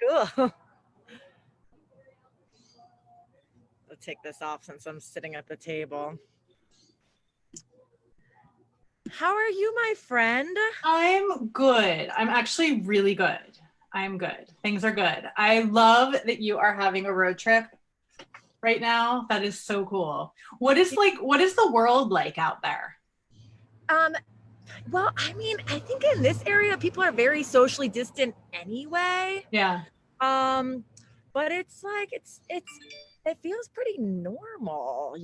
Cool. Let's take this off since I'm sitting at the table. How are you, my friend? I'm good. I'm actually really good. I'm good. Things are good. I love that you are having a road trip right now. That is so cool. What is the world like out there? Well, I mean, I think in this area people are very socially distant anyway. Yeah. But it's like it feels pretty normal,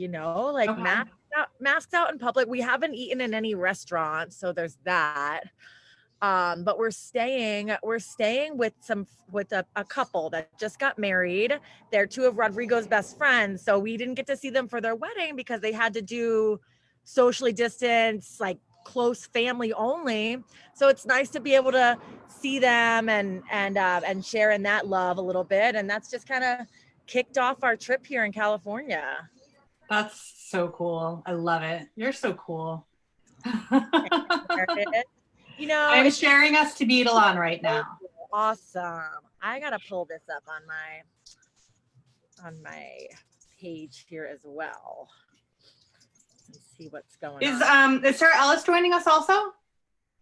like Okay. masks out in public. We haven't eaten in any restaurants, so there's that. But we're staying with a couple that just got married. They're two of Rodrigo's best friends, so we didn't get to see them for their wedding because they had to do socially distance, like close family only. So it's nice to be able to see them and share in that love a little bit. And that's just kind of kicked off our trip here in California. That's so cool. I love it. You're so cool. I'm sharing us to Beadalon right now. Awesome. I gotta pull this up on my page here as well. Let's see what's going on. Is Sarah Ellis joining us also?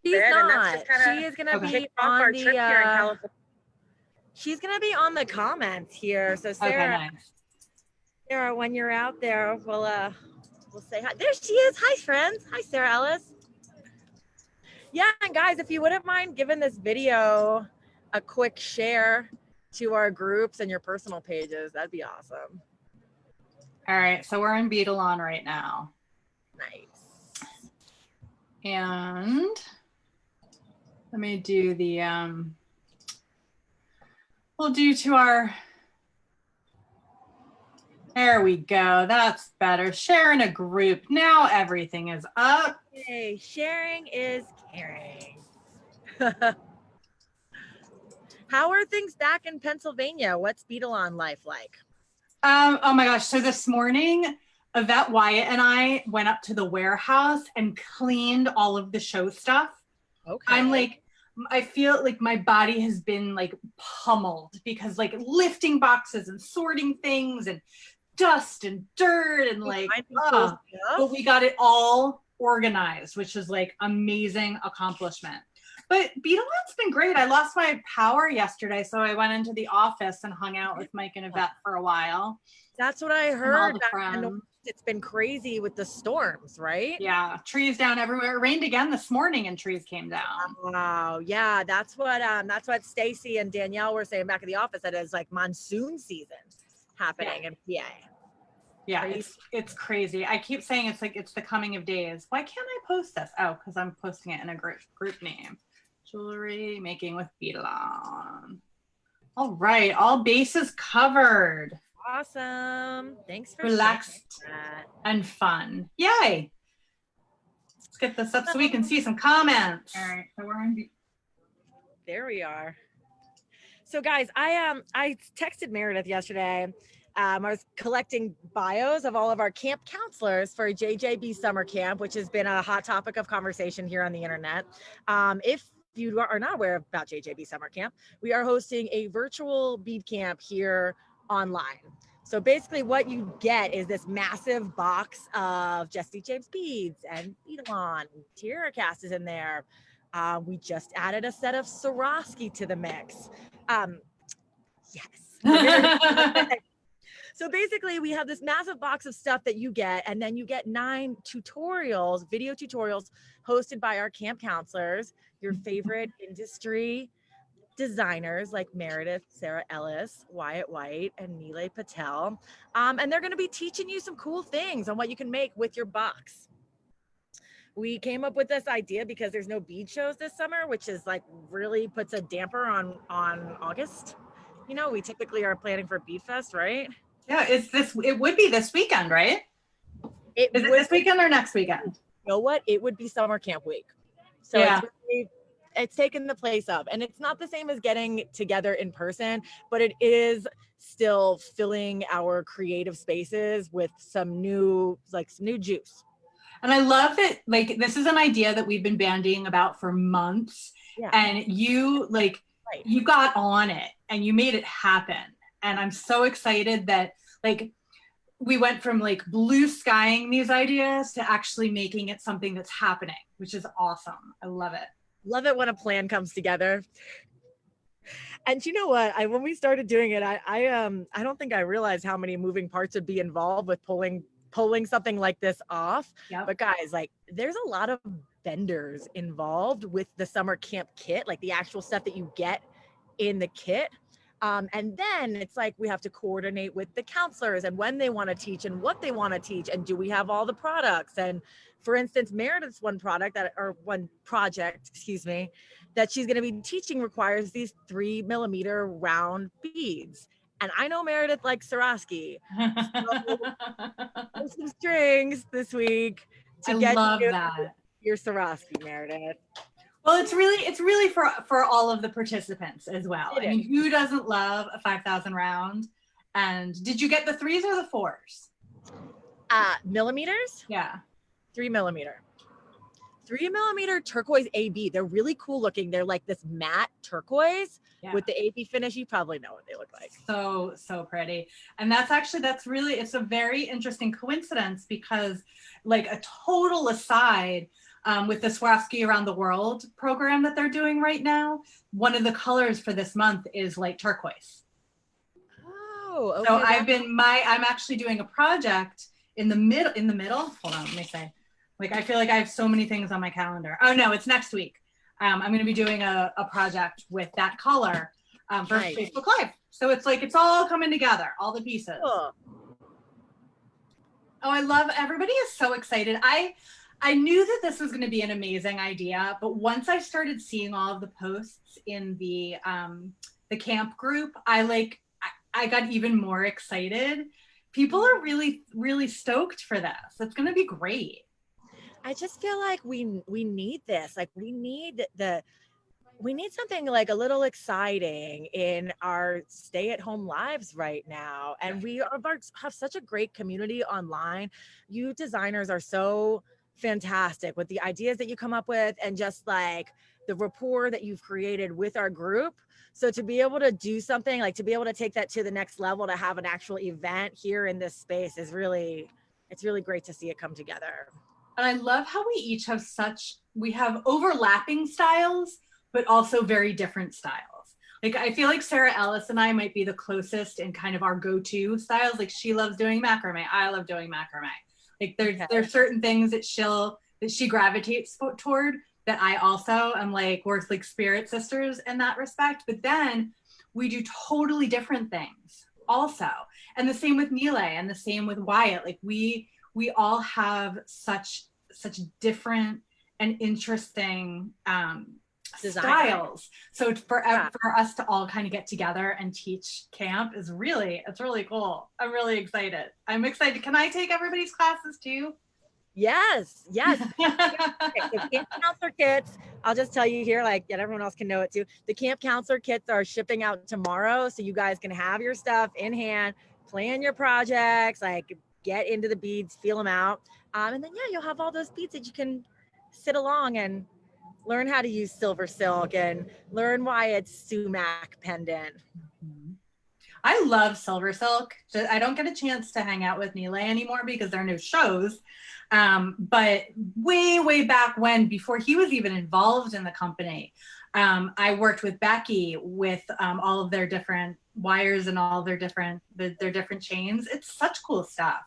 She's not. She is gonna be on our trip here in California. She's gonna be on the comments here. So Sarah, okay, nice. Sarah, when you're out there, we'll say hi. There she is. Hi, friends. Hi, Sarah Ellis. Yeah, and guys, if you wouldn't mind giving this video a quick share to our groups and your personal pages, that'd be awesome. All right, so we're in Beadalon right now. Nice. And let me do the, we'll do to our, there we go. That's better. Share in a group. Now everything is up. Hey, sharing is caring. How are things back in Pennsylvania? What's Beadalon life like? Oh my gosh. So this morning, Yvette Wyatt and I went up to the warehouse and cleaned all of the show stuff. Okay. I feel like my body has been like pummeled because like lifting boxes and sorting things and dust and dirt and like, but we got it all organized, which is like amazing accomplishment. But Beadalon's been great. I lost my power yesterday, so I went into the office and hung out with Mike and Yvette for a while. That's what I heard. It's been crazy with the storms, right? Yeah, trees down everywhere. It rained again this morning and trees came down. Wow. Yeah, that's what Stacy and Danielle were saying back at the office, that it's like monsoon season happening in PA. Yeah, it's crazy. I keep saying it's the coming of days. Why can't I post this? Oh, because I'm posting it in a group name. Jewelry making with Beadalon. All right, all bases covered. Awesome. Thanks for relaxed and fun. Yay. Let's get this up so we can see some comments. All right, so we're in. There we are. So guys, I texted Meredith yesterday. I was collecting bios of all of our camp counselors for JJB Summer Camp, which has been a hot topic of conversation here on the internet. If you are not aware about JJB Summer Camp, we are hosting a virtual bead camp here online. So basically what you get is this massive box of Jesse James beads and Beadalon. TierraCast is in there. We just added a set of Swarovski to the mix. Yes. So basically we have this massive box of stuff that you get, and then you get 9 tutorials, video tutorials hosted by our camp counselors, your favorite industry designers like Meredith, Sarah Ellis, Wyatt White, and Nilay Patel. And they're gonna be teaching you some cool things on what you can make with your box. We came up with this idea because there's no bead shows this summer, which is like really puts a damper on August. You know, we typically are planning for Bead Fest, right? Yeah, it would be this weekend, right? Is it this weekend or next weekend? You know what? It would be summer camp week. So yeah. It's taken the place of, and it's not the same as getting together in person, but it is still filling our creative spaces with some new juice. And I love that, like, this is an idea that we've been bandying about for months. Yeah. And you, like, Right. you got on it and you made it happen. And I'm so excited that like we went from like blue skying these ideas to actually making it something that's happening, which is awesome. I love it. Love it when a plan comes together. And you know what? When we started doing it, I don't think I realized how many moving parts would be involved with pulling something like this off. Yep. But guys, like there's a lot of vendors involved with the summer camp kit, like the actual stuff that you get in the kit. And then it's like we have to coordinate with the counselors and when they want to teach and what they want to teach and do we have all the products. And for instance, Meredith's one project, excuse me, that she's going to be teaching requires these 3mm round beads. And I know Meredith likes Swarovski. So there's some strings this week to I get love you that. your Swarovski, Meredith. Well, it's really for all of the participants as well. I mean, who doesn't love a 5,000 round? And did you get the 3s or the 4s? Millimeters? Yeah. 3mm. 3mm turquoise AB. They're really cool looking. They're like this matte turquoise with the AB finish. You probably know what they look like. So pretty. And it's a very interesting coincidence because like a total aside, with the Swarovski Around the World program that they're doing right now, one of the colors for this month is light turquoise. Oh, okay. So I'm actually doing a project in the middle. Hold on, let me say. Like, I feel like I have so many things on my calendar. Oh no, it's next week. I'm going to be doing a project with that color for Facebook Live. So it's like, it's all coming together, all the pieces. Cool. Oh, I love, everybody is so excited. I knew that this was going to be an amazing idea, but once I started seeing all of the posts in the camp group, I got even more excited. People are really, really stoked for this. It's going to be great. I just feel like we need this. Like we need something like a little exciting in our stay-at-home lives right now. And we have such a great community online. You designers are so fantastic with the ideas that you come up with and just like the rapport that you've created with our group. So to be able to do something like to be able to take that to the next level, to have an actual event here in this space is it's really great to see it come together. And I love how we have overlapping styles, but also very different styles. Like, I feel like Sarah Ellis and I might be the closest in kind of our go-to styles. Like, she loves doing macrame. I love doing macrame. Like, there's certain things that she gravitates toward that I also am like, we're like spirit sisters in that respect. But then we do totally different things also. And the same with Nile and the same with Wyatt. Like, we all have such different and interesting styles. So for us to all kind of get together and teach camp it's really cool. I'm really excited. I'm excited. Can I take everybody's classes too? Yes. Okay, so Camp Counselor kits, I'll just tell you here, like, and everyone else can know it too. The Camp Counselor kits are shipping out tomorrow, so you guys can have your stuff in hand, plan your projects, like get into the beads, feel them out. And then, you'll have all those beads that you can sit along and learn how to use silver silk and learn why it's sumac pendant. I love silver silk. I don't get a chance to hang out with Nile anymore because there are no shows. But way back when, before he was even involved in the company, I worked with Becky with all of their different wires and all their different chains. It's such cool stuff.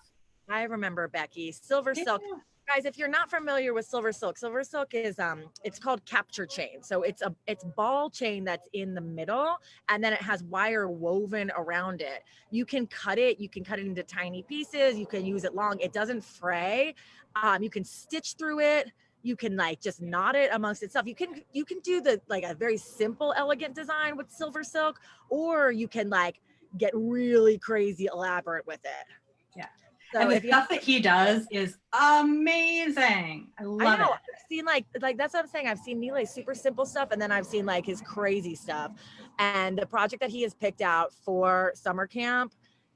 I remember Becky. Silver silk. Guys, if you're not familiar with silver silk is it's called capture chain. So it's ball chain that's in the middle, and then it has wire woven around it. You can cut it into tiny pieces. You can use it long. It doesn't fray. You can stitch through it. You can like just knot it amongst itself. You can do a very simple, elegant design with silver silk, or you can like get really crazy elaborate with it. Yeah. So and the stuff that he does is amazing. I love it. I've seen like that's what I'm saying. I've seen Nile's super simple stuff, and then I've seen like his crazy stuff. And the project that he has picked out for summer camp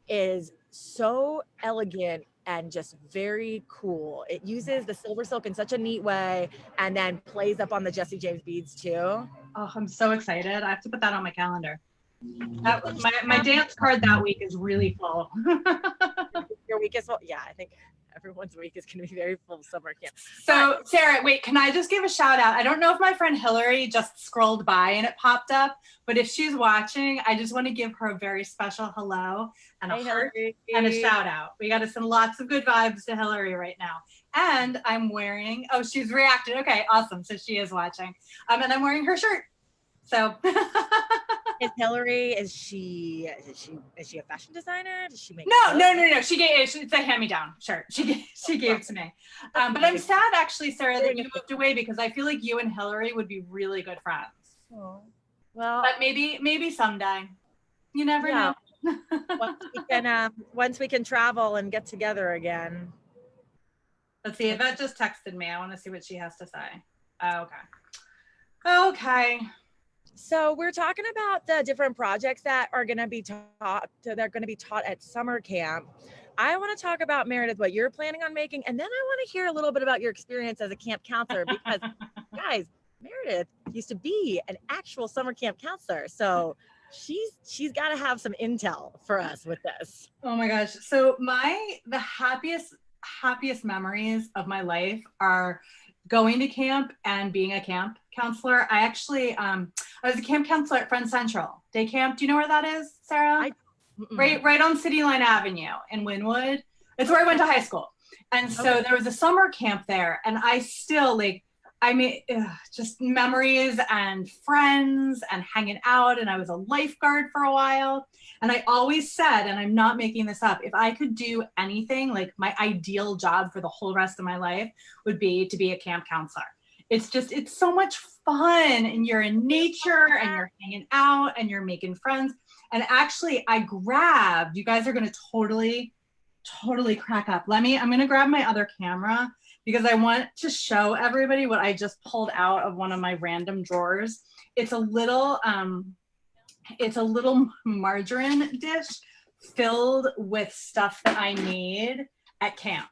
is so elegant and just very cool. It uses the silver silk in such a neat way, and then plays up on the Jesse James beads too. Oh, I'm so excited. I have to put that on my calendar. My dance card that week is really full. Your week is full. Yeah, I think everyone's week is going to be very full summer camp. So Sarah, wait, can I just give a shout out? I don't know if my friend Hillary just scrolled by and it popped up, but if she's watching, I just want to give her a very special hello and a heart and a shout out. We got to send lots of good vibes to Hillary right now. And I'm wearing, oh, she's reacted. Okay, awesome. So she is watching. And I'm wearing her shirt. So is Hillary, is she a fashion designer? Does she make No. She gave it's a hand-me-down shirt. She gave it to me. But I'm sad actually, Sarah, that you moved away because I feel like you and Hillary would be really good friends. Oh. Well, but maybe someday. You never know. once we can travel and get together again. Let's see. Yvette just texted me. I want to see what she has to say. Okay. So we're talking about the different projects that are going to be taught. They're going to be taught at summer camp. I want to talk about, Meredith, what you're planning on making, and then I want to hear a little bit about your experience as a camp counselor because, guys, Meredith used to be an actual summer camp counselor, so she's got to have some intel for us with this. Oh my gosh! So the happiest memories of my life are going to camp and being a camp counselor. I actually, I was a camp counselor at Friend Central Day Camp. Do you know where that is, Sarah? Right on City Line Avenue in Wynwood. It's where I went to high school. And so there was a summer camp there, and I still just memories and friends and hanging out. And I was a lifeguard for a while. And I always said, and I'm not making this up, if I could do anything, like my ideal job for the whole rest of my life would be to be a camp counselor. It's so much fun, and you're in nature and you're hanging out and you're making friends. And actually you guys are going to totally crack up. I'm going to grab my other camera because I want to show everybody what I just pulled out of one of my random drawers. It's a little margarine dish filled with stuff that I made at camp.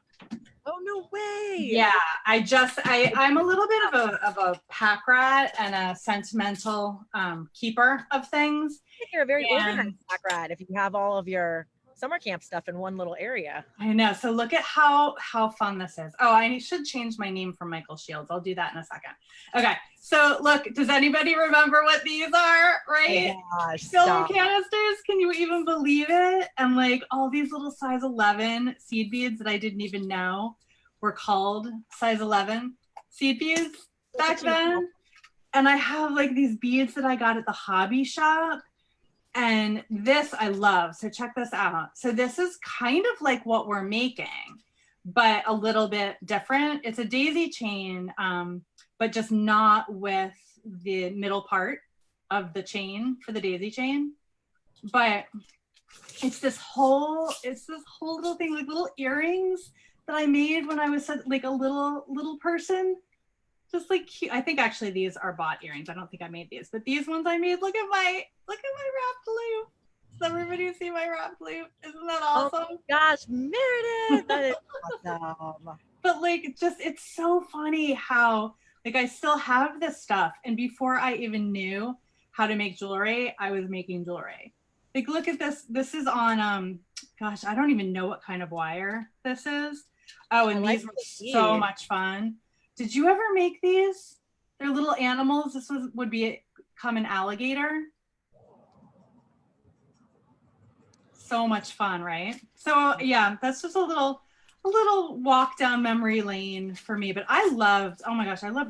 Oh, no way. Yeah, I'm a little bit of a pack rat and a sentimental keeper of things. I think you're a very organized pack rat if you have all of your summer camp stuff in one little area. I know. So look at how fun this is. Oh, I should change my name from Michael Shields. I'll do that in a second. Okay. So look, does anybody remember what these are? Right? Gosh, film canisters. Can you even believe it? And like all these little size 11 seed beads that I didn't even know were called size 11 seed beads back then. And I have like these beads that I got at the hobby shop. And this I love. So check this out. So this is kind of like what we're making, but a little bit different. It's a daisy chain, but just not with the middle part of the chain for the daisy chain. But it's this whole little thing, like little earrings that I made when I was like a little person. Just like cute. I think actually these are bought earrings. I don't think I made these, but these ones I made. Look at my wrapped loop. Does everybody see my wrapped loop? Isn't that awesome? Oh my gosh, Meredith, that is awesome. But like, it's so funny how like I still have this stuff, and before I even knew how to make jewelry, I was making jewelry. Like, look at this. This is on gosh, I don't even know what kind of wire this is. Oh, and these were so much fun. Did you ever make these? They're little animals. This would become an alligator. So much fun, right? So yeah, that's just a little walk down memory lane for me. But I loved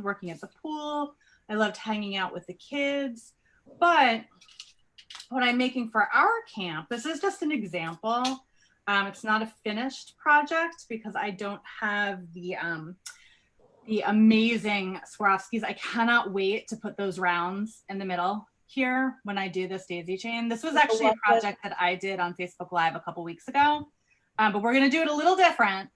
working at the pool. I loved hanging out with the kids. But what I'm making for our camp, this is just an example. It's not a finished project because I don't have the amazing Swarovskis. I cannot wait to put those rounds in the middle here when I do this daisy chain. This was actually a project that I did on Facebook Live a couple weeks ago, but we're going to do it a little different.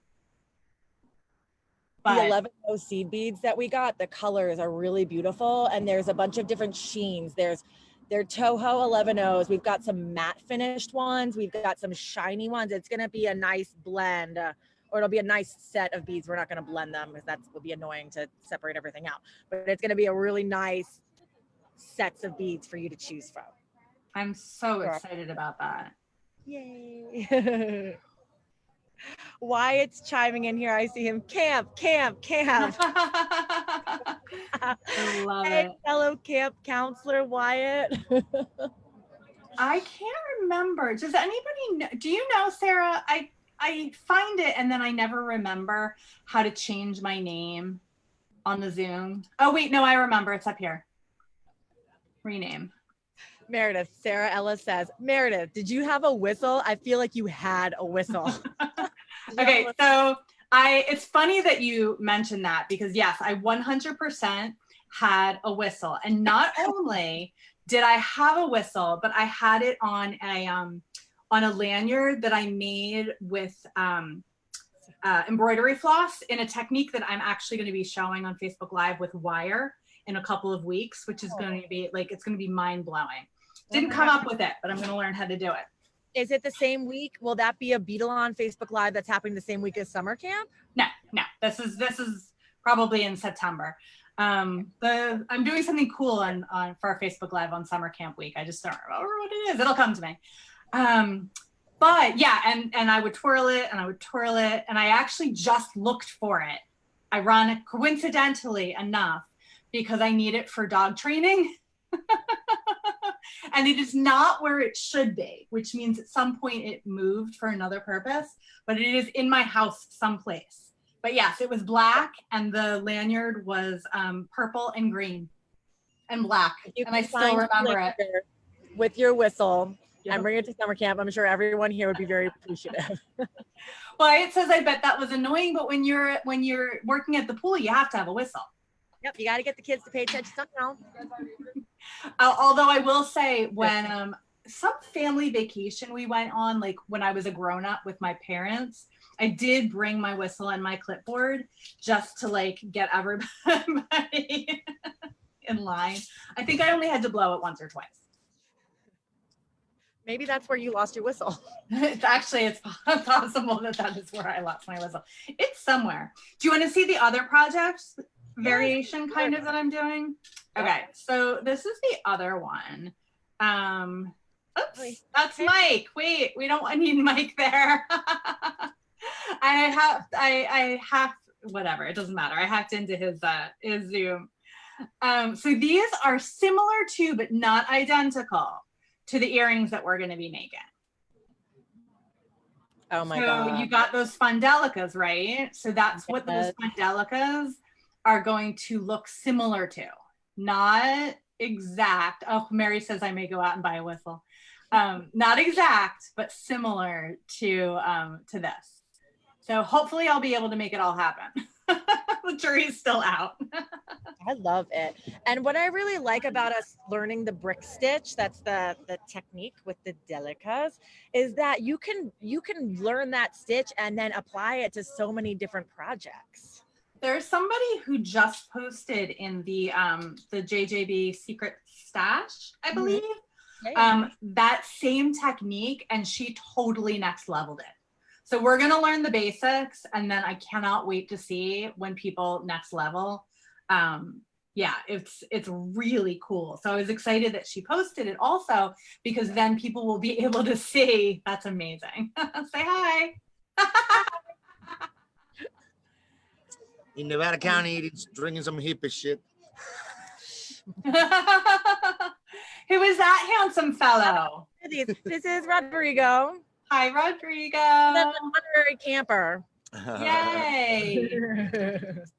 But the 11 seed beads that we got, the colors are really beautiful, and there's a bunch of different sheens. They're Toho 11Os. We've got some matte finished ones. We've got some shiny ones. It's going to be a nice blend. Or it'll be a nice set of beads. We're not going to blend them because that would be annoying to separate everything out. But it's going to be a really nice sets of beads for you to choose from. I'm so excited about that. Yay. Wyatt's chiming in here. I see him. Camp. I love Hey, it. fellow camp counselor Wyatt. I can't remember. Does anybody know? Do you know, Sarah? I find it and then I never remember how to change my name on the Zoom. Oh, wait, no, I remember. It's up here. Rename. Meredith, Sarah Ellis says, Meredith, did you have a whistle? I feel like you had a whistle. Okay, so it's funny that you mentioned that because yes, I 100% had a whistle. And not only did I have a whistle, but I had it on a lanyard that I made with embroidery floss in a technique that I'm actually going to be showing on Facebook Live with wire in a couple of weeks, which is going to be like, it's going to be mind blowing. Didn't come up with it, but I'm going to learn how to do it. Is it the same week? Will that be a Beadalon Facebook Live that's happening the same week as summer camp? No. This is probably in September. I'm doing something cool on for our Facebook Live on summer camp week. I just don't remember what it is. It'll come to me. But yeah, and I would twirl it and I would twirl it, and I actually just looked for it. Coincidentally enough, because I need it for dog training. And it is not where it should be, which means at some point it moved for another purpose, but it is in my house someplace. But yes, it was black and the lanyard was purple and green and black. And I still remember it. With your whistle and bring it to summer camp. I'm sure everyone here would be very appreciative. Well, it says, I bet that was annoying, but when you're working at the pool, you have to have a whistle. Yep, you got to get the kids to pay attention somehow. Although I will say, when some family vacation we went on, like when I was a grown-up with my parents, I did bring my whistle and my clipboard just to like get everybody in line. I think I only had to blow it once or twice. Maybe that's where you lost your whistle. It's possible that is where I lost my whistle. It's somewhere. Do you want to see the other projects variation kind of that I'm doing? Okay, so this is the other one. Oops, that's Mike. Wait, we don't need Mike there. I have whatever, it doesn't matter. I hacked into his Zoom. So these are similar to, but not identical to the earrings that we're going to be making. Oh my God. So you got those fundelicas, right? So that's what those fundelicas are going to look similar to. Not exact. Oh, Mary says I may go out and buy a whistle. Not exact, but similar to this. So hopefully I'll be able to make it all happen. The jury's still out. I love it. And what I really like about us learning the brick stitch, that's the technique with the delicas, is that you can learn that stitch and then apply it to so many different projects. There's somebody who just posted in the JJB Secret Stash, I believe, that same technique, and she totally next leveled it. So we're going to learn the basics, and then I cannot wait to see when people next level. Yeah, it's really cool. So I was excited that she posted it also, because then people will be able to see. That's amazing. Say hi. In Nevada County, drinking some hippie shit. Who is that handsome fellow? This is Rodrigo. Hi, Rodrigo. That's an honorary camper. Yay.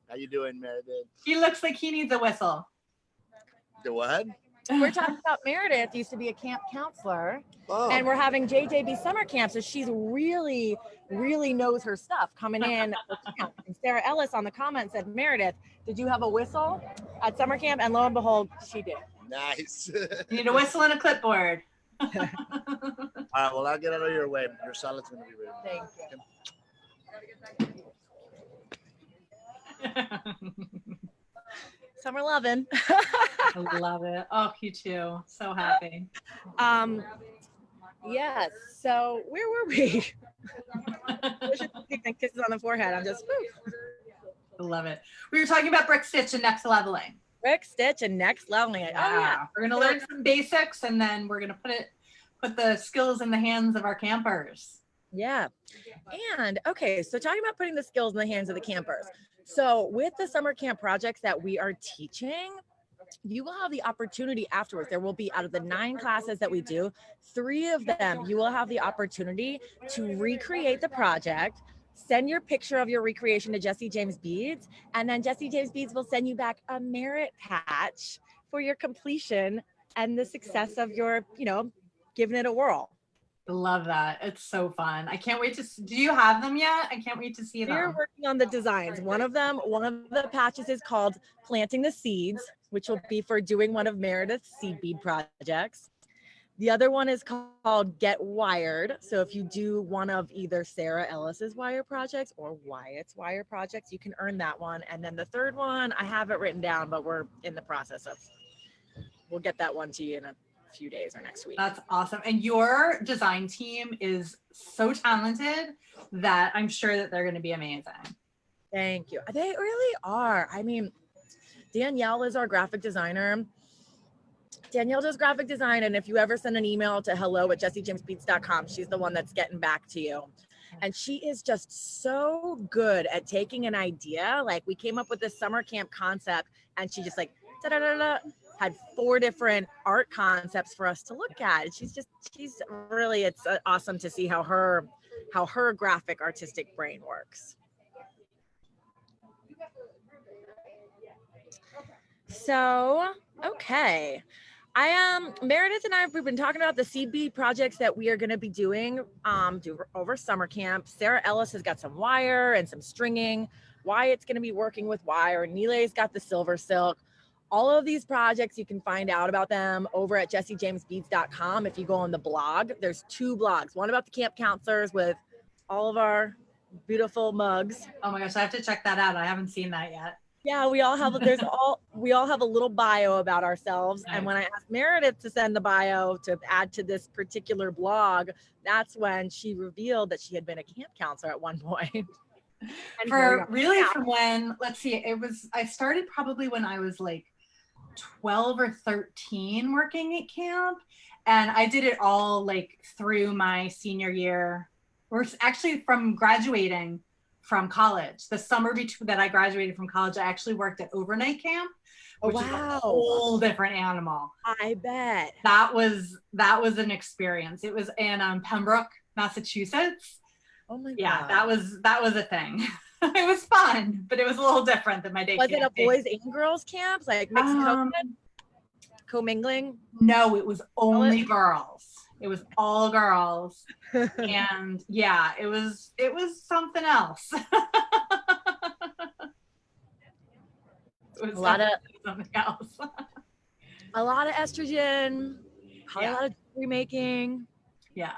How you doing, Meredith? He looks like he needs a whistle. The what? We're talking about Meredith used to be a camp counselor, Oh. and we're having JJB Summer Camp, so she's really knows her stuff coming in. And Sarah Ellis on the comment said, Meredith, did you have a whistle at summer camp? And lo and behold, she did. Nice. You need a whistle and a clipboard. All right, well, I'll get out of your way. Your salad's going to be ready. Thank you. Summer loving. I love it. Oh, you too. So happy. Yes. So where were we? Kisses on the forehead. I'm just. I love it. We were talking about brick stitch and next leveling. quick stitch and next leveling it. Oh yeah. We're gonna learn some basics, and then we're gonna put the skills in the hands of our campers. Yeah. And okay, so talking about putting the skills in the hands of the campers. So with the summer camp projects that we are teaching, you will have the opportunity afterwards. There will be, out of the 9 classes that we do, 3 of them, you will have the opportunity to recreate the project, send your picture of your recreation to Jesse James Beads, and then Jesse James Beads will send you back a merit patch for your completion and the success of your, giving it a whirl. Love that. It's so fun. I can't wait do you have them yet? I can't wait to see them. We're working on the designs. One of the patches is called Planting the Seeds, which will be for doing one of Meredith's seed bead projects. The other one is called Get Wired. So if you do one of either Sarah Ellis's wire projects or Wyatt's wire projects, you can earn that one. And then the third one, I have it written down, but we're in the process of, we'll get that one to you in a few days or next week. That's awesome. And your design team is so talented that I'm sure that they're going to be amazing. Thank you. They really are. I mean, Danielle is our graphic designer. Danielle does graphic design, and if you ever send an email to hello@jessejamesbeats.com, she's the one that's getting back to you. And she is just so good at taking an idea. Like, we came up with this summer camp concept, and she just like had 4 different art concepts for us to look at. And she's really, it's awesome to see how her graphic artistic brain works. So, okay. Meredith and I, we've been talking about the seed bead projects that we are going to be doing over summer camp. Sarah Ellis has got some wire and some stringing. Wyatt's going to be working with wire. Nilay's got the silver silk. All of these projects, you can find out about them over at jessejamesbeads.com. If you go on the blog, there's 2 blogs. One about the camp counselors with all of our beautiful mugs. Oh my gosh, I have to check that out. I haven't seen that yet. Yeah, we all have a little bio about ourselves. Nice. And when I asked Meredith to send the bio to add to this particular blog, that's when she revealed that she had been a camp counselor at one point. From when, let's see, I started probably when I was like 12 or 13 working at camp, and I did it all like through my senior year, or actually from graduating from college. The summer that I graduated from college, I actually worked at overnight camp, which is a whole different animal. I bet. That was an experience. It was in Pembroke, Massachusetts. Oh my God. Yeah, that was a thing. It was fun, but it was a little different than my day. Was it a boys and girls camp, like mixed commingling? No, it was only girls. It was all girls, and yeah, it was something else. It was something else. A lot of estrogen, probably a lot of jewelry making. Yeah.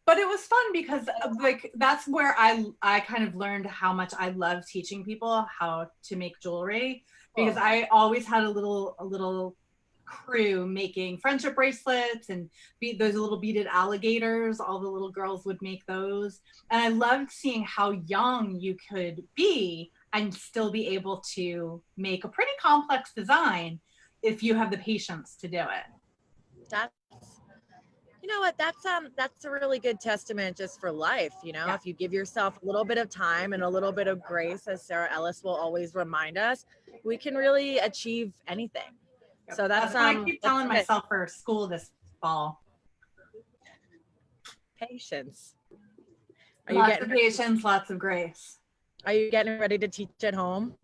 But it was fun because like that's where I kind of learned how much I love teaching people how to make jewelry, because I always had a little crew making friendship bracelets and those little beaded alligators. All the little girls would make those. And I loved seeing how young you could be and still be able to make a pretty complex design if you have the patience to do it. You know what, that's a really good testament just for life. If you give yourself a little bit of time and a little bit of grace, as Sarah Ellis will always remind us, we can really achieve anything. Yep. So that's what I keep telling myself for school this fall. Patience. Lots of patience, lots of grace. Are you getting ready to teach at home?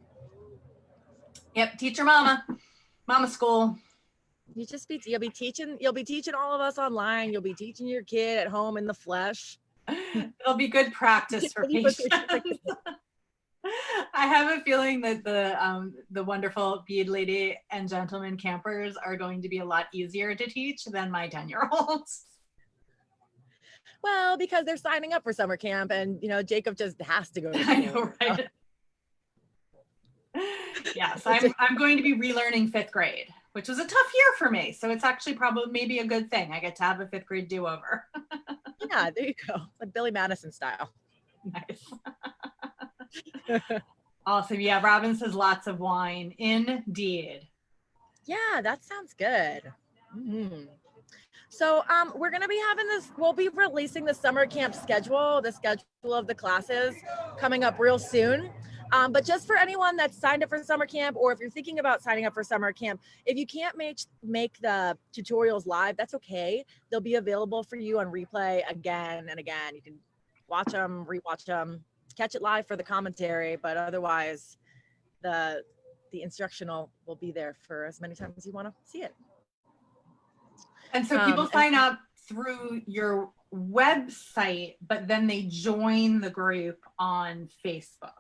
Yep, teacher mama school. You'll be teaching all of us online. You'll be teaching your kid at home in the flesh. It'll be good practice for patience. I have a feeling that the wonderful bead lady and gentleman campers are going to be a lot easier to teach than my 10-year-olds. Well, because they're signing up for summer camp, and Jacob just has to go to school. I know, right? Yes, I'm going to be relearning 5th grade, which was a tough year for me. So it's actually probably maybe a good thing. I get to have a 5th grade do-over. Yeah, there you go. Like Billy Madison style. Nice. Awesome. Yeah, Robin says lots of wine. Indeed. Yeah, that sounds good. So we're going to be having this, we'll be releasing the summer camp schedule, the schedule of the classes coming up real soon. But just for anyone that's signed up for summer camp, or if you're thinking about signing up for summer camp, if you can't make the tutorials live, that's okay. They'll be available for you on replay again and again. You can watch them, rewatch them, catch it live for the commentary, but otherwise the instructional will be there for as many times as you want to see it. And so people sign up through your website, but then they join the group on Facebook.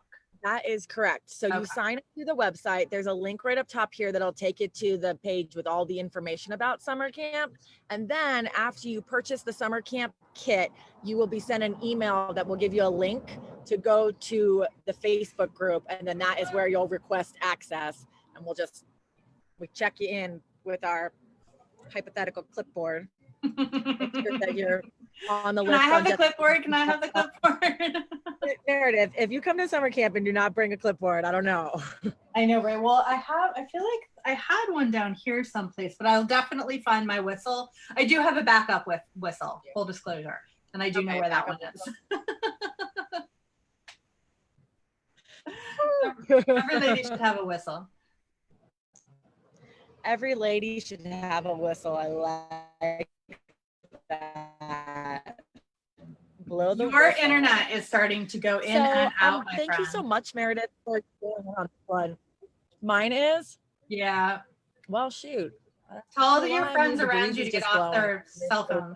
That is correct. So you sign up through the website. There's a link right up top here that'll take you to the page with all the information about summer camp. And then after you purchase the summer camp kit, you will be sent an email that will give you a link to go to the Facebook group. And then that is where you'll request access. And we check you in with our hypothetical clipboard. Make sure that you're on the list. Can I have the clipboard? Can I have the clipboard? Meredith, if you come to summer camp and do not bring a clipboard, I don't know. I know, right? Well, I feel like I had one down here someplace, but I'll definitely find my whistle. I do have a backup with whistle, full disclosure. And I do know where that one is. Every lady should have a whistle. Every lady should have a whistle. I like that. Blow the Your whistle. internet is starting to go in and out, my thank friend. you so much, Meredith, for going on this one. Mine is? Yeah. Well, shoot. Tell all of your friends around you to get off their cell phone.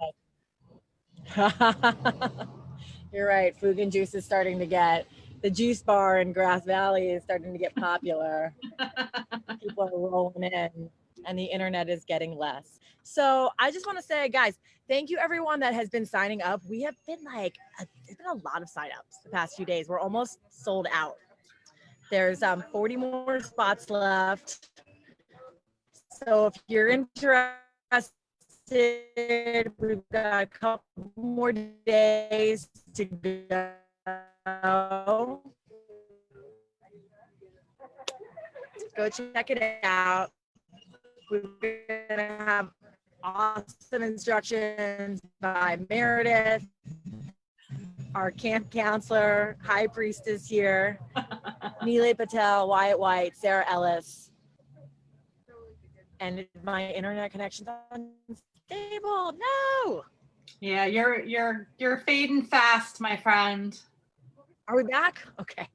You're right. Fugan juice is starting to get, the juice bar in Grass Valley is starting to get popular. People are rolling in and the internet is getting less. So I just want to say, guys, thank you everyone that has been signing up. We have been there's been a lot of signups the past few days. We're almost sold out. There's 40 more spots left. So if you're interested, we've got a couple more days to go. Go check it out. We're gonna have awesome instructions by Meredith, our camp counselor, high priestess here, Neely Patel, Wyatt White, Sarah Ellis. And my internet connection's unstable. No. Yeah, you're fading fast, my friend. Are we back? Okay.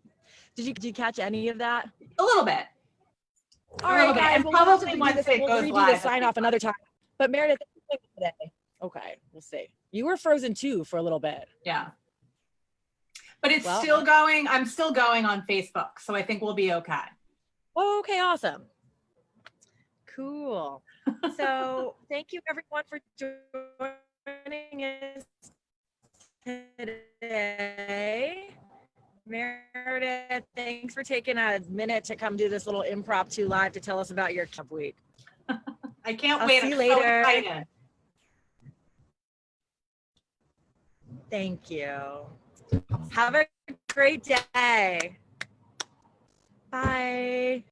Did you catch any of that? A little bit. All right, guys. And probably once it we'll goes redo live, the sign off another time. But Meredith, today. Okay, we'll see. You were frozen too for a little bit. Yeah. But it's still going. I'm still going on Facebook, so I think we'll be okay. Oh, okay, awesome. Cool. So thank you everyone for joining us today. Meredith, thanks for taking a minute to come do this little impromptu live to tell us about your camp week. I can't I'll wait. see you I'm later. so excited. Thank you. Have a great day. Bye.